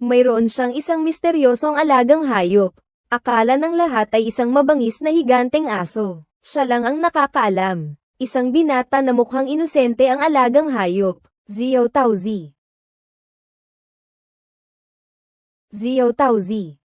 mayroon siyang isang misteryosong alagang hayop. Akala ng lahat ay isang mabangis na higanteng aso. Siya lang ang nakakaalam. Isang binata na mukhang inosente ang alagang hayop. Xiao Taozi. Xiao Taozi.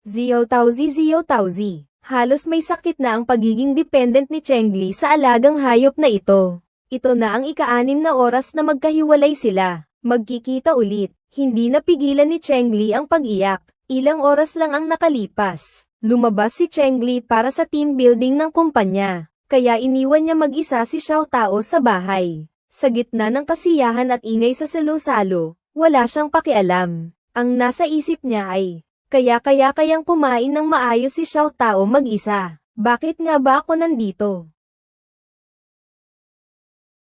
Xiao Taozi. Xiao Taozi. Halos may sakit na ang pagiging dependent ni Chengli sa alagang hayop na ito. Ito na ang ika-6 na oras na magkahiwalay sila. Magkikita ulit. Hindi napigilan ni Chengli ang pag-iyak. Ilang oras lang ang nakalipas. Lumabas si Chengli para sa team building ng kumpanya. Kaya iniwan niya mag-isa si Xiao Tao sa bahay. Sa gitna ng kasiyahan at ingay sa salo-salo, wala siyang pakialam. Ang nasa isip niya ay, kayang kumain ng maayos si Xiao Tao mag-isa. Bakit nga ba ako nandito?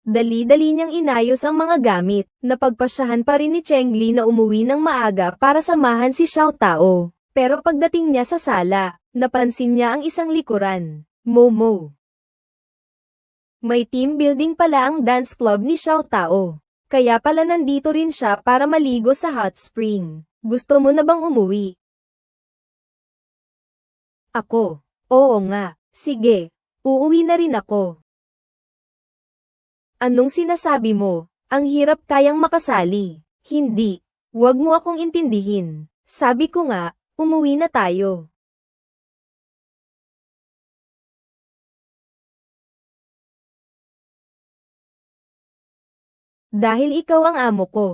Dali-dali niyang inayos ang mga gamit. Napagpasyahan pa rin ni Chengli na umuwi ng maaga para samahan si Xiao Tao. Pero pagdating niya sa sala, napansin niya ang isang likuran, Momo. May team building pala ang dance club ni Xiao Tao. Kaya pala nandito rin siya para maligo sa hot spring. Gusto mo na bang umuwi? Ako, oo nga, sige, uuwi na rin ako. Anong sinasabi mo? Ang hirap kayang makasali. Hindi. Huwag mo akong intindihin. Sabi ko nga, umuwi na tayo. Dahil ikaw ang amo ko.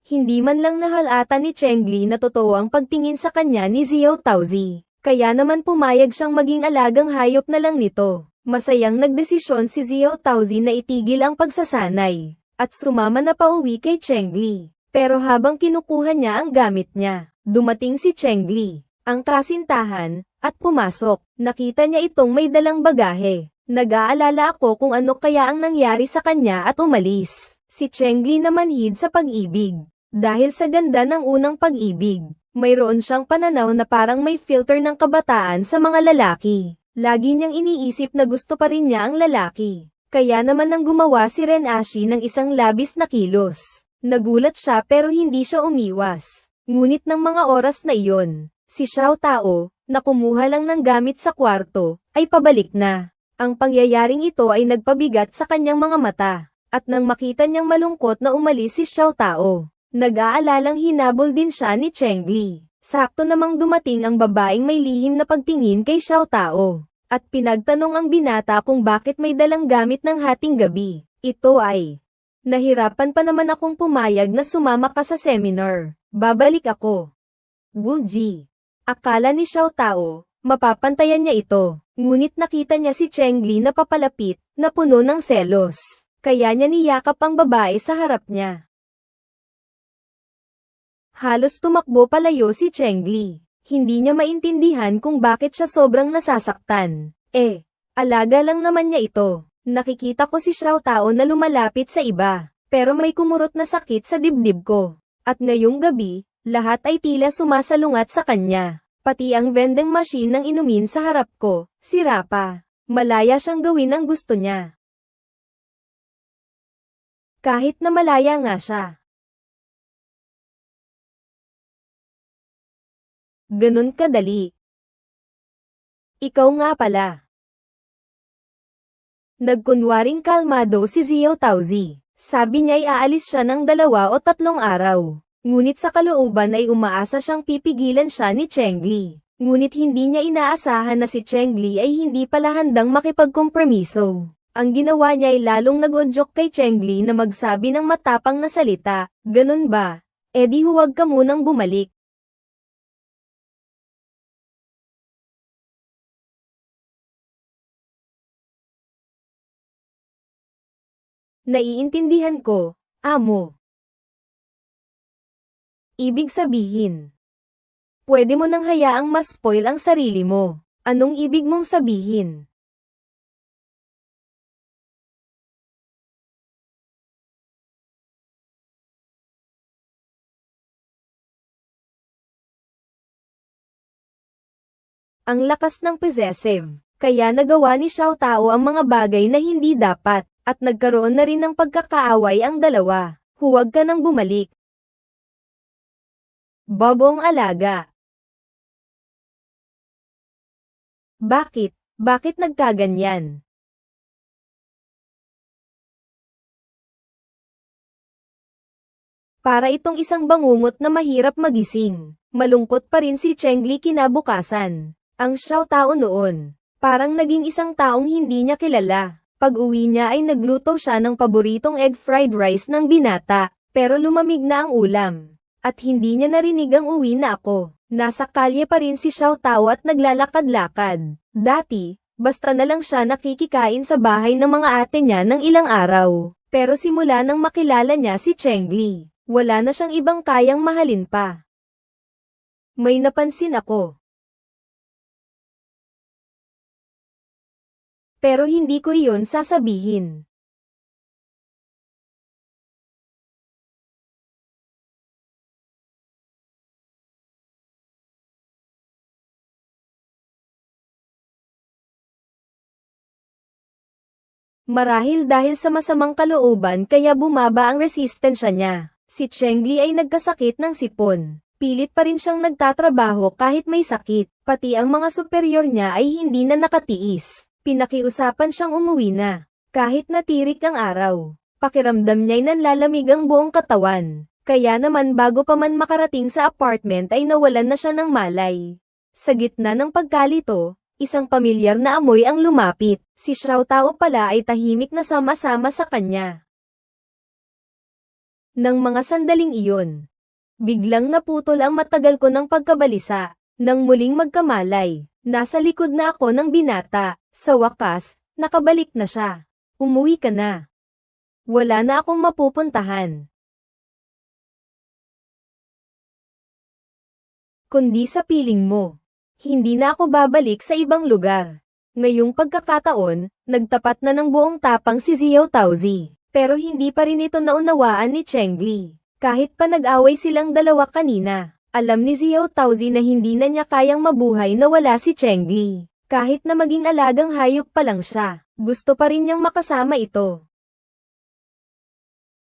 Hindi man lang nahalata ni Chengli na totoo ang pagtingin sa kanya ni Xiao Taozi. Kaya naman pumayag siyang maging alagang hayop na lang nito. Masayang nagdesisyon si Xiao Taozi na itigil ang pagsasanay, at sumama na pauwi kay Chengli. Pero habang kinukuha niya ang gamit niya, dumating si Chengli, ang kasintahan, at pumasok. Nakita niya itong may dalang bagahe. Nag-aalala ako kung ano kaya ang nangyari sa kanya at umalis. Si Chengli naman hid sa pag-ibig. Dahil sa ganda ng unang pag-ibig, mayroon siyang pananaw na parang may filter ng kabataan sa mga lalaki. Lagi niyang iniisip na gusto pa rin niya ang lalaki. Kaya naman nang gumawa si Ren Ashi ng isang labis na kilos. Nagulat siya pero hindi siya umiwas. Ngunit ng mga oras na iyon, si Xiao Tao, na kumuha lang ng gamit sa kwarto, ay pabalik na. Ang pangyayaring ito ay nagpabigat sa kanyang mga mata. At nang makita niyang malungkot na umalis si Xiao Tao, nag-aalalang hinabol din siya ni Chengli. Sakto namang dumating ang babaeng may lihim na pagtingin kay Xiao Tao. At pinagtanong ang binata kung bakit may dalang gamit ng hating gabi. Ito ay, nahirapan pa naman akong pumayag na sumama ka sa seminar. Babalik ako. Wu Ji. Akala ni Xiao Tao, mapapantayan niya ito. Ngunit nakita niya si Chengli na papalapit, na puno ng selos. Kaya niya niyakap ang babae sa harap niya. Halos tumakbo palayo si Chengli. Hindi niya maintindihan kung bakit siya sobrang nasasaktan. Alaga lang naman niya ito. Nakikita ko si Xiao Tao na lumalapit sa iba, pero may kumurot na sakit sa dibdib ko. At ngayong gabi, lahat ay tila sumasalungat sa kanya. Pati ang vending machine ng inumin sa harap ko, sira pa. Malaya siyang gawin ang gusto niya. Kahit na malaya nga siya. Ganun kadali. Ikaw nga pala. Nagkunwaring kalmado si Xiao Taozi. Sabi niya'y aalis siya ng 2 o 3 araw. Ngunit sa kalooban ay umaasa siyang pipigilan siya ni Chengli. Ngunit hindi niya inaasahan na si Chengli ay hindi pala handang makipagkompromiso. Ang ginawa niya ay lalong nag-udyok kay Chengli na magsabi ng matapang na salita. Ganun ba? Di huwag ka munang bumalik. Naiintindihan ko, amo. Ibig sabihin, pwede mo nang hayaang ma-spoil ang sarili mo. Anong ibig mong sabihin? Ang lakas ng possessive, kaya nagawa ni Xiao Tao ang mga bagay na hindi dapat. At nagkaroon na rin ng pagkakaaway ang dalawa. Huwag ka nang bumalik. Bobong alaga. Bakit? Bakit nagkaganyan? Para itong isang bangungot na mahirap magising. Malungkot pa rin si Chengli kinabukasan. Ang Xiao Tao noon. Parang naging isang taong hindi niya kilala. Pag-uwi niya ay nagluto siya ng paboritong egg fried rice ng binata. Pero lumamig na ang ulam. At hindi niya narinig ang uwi na ako. Nasa kalye pa rin si Xiao Tao at naglalakad-lakad. Dati, basta na lang siya nakikikain sa bahay ng mga ate niya ng ilang araw. Pero simula nang makilala niya si Chengli, wala na siyang ibang kayang mahalin pa. May napansin ako. Pero hindi ko iyon sasabihin. Marahil dahil sa masamang kalooban kaya bumaba ang resistensya niya. Si Chengli ay nagkasakit ng sipon. Pilit pa rin siyang nagtatrabaho kahit may sakit. Pati ang mga superior niya ay hindi na nakatiis. Pinakiusapan siyang umuwi na. Kahit natirik ang araw, pakiramdam niya'y nanlalamig ang buong katawan. Kaya naman bago pa man makarating sa apartment ay nawalan na siya ng malay. Sa gitna ng pagkalito, isang pamilyar na amoy ang lumapit. Si Xiao Tao pala ay tahimik na sama-sama sa kanya. Nang mga sandaling iyon, biglang naputol ang matagal ko ng pagkabalisa. Nang muling magkamalay, nasa likod na ako ng binata. Sa wakas, nakabalik na siya. Umuwi ka na. Wala na akong mapupuntahan. Kundi sa piling mo. Hindi na ako babalik sa ibang lugar. Ngayong pagkakataon, nagtapat na ng buong tapang si Xiao Taozi. Pero hindi pa rin ito naunawaan ni Chengli. Kahit pa nag-away silang dalawa kanina, alam ni Xiao Taozi na hindi na niya kayang mabuhay na wala si Chengli. Kahit na maging alagang hayop pa lang siya, gusto pa rin niyang makasama ito.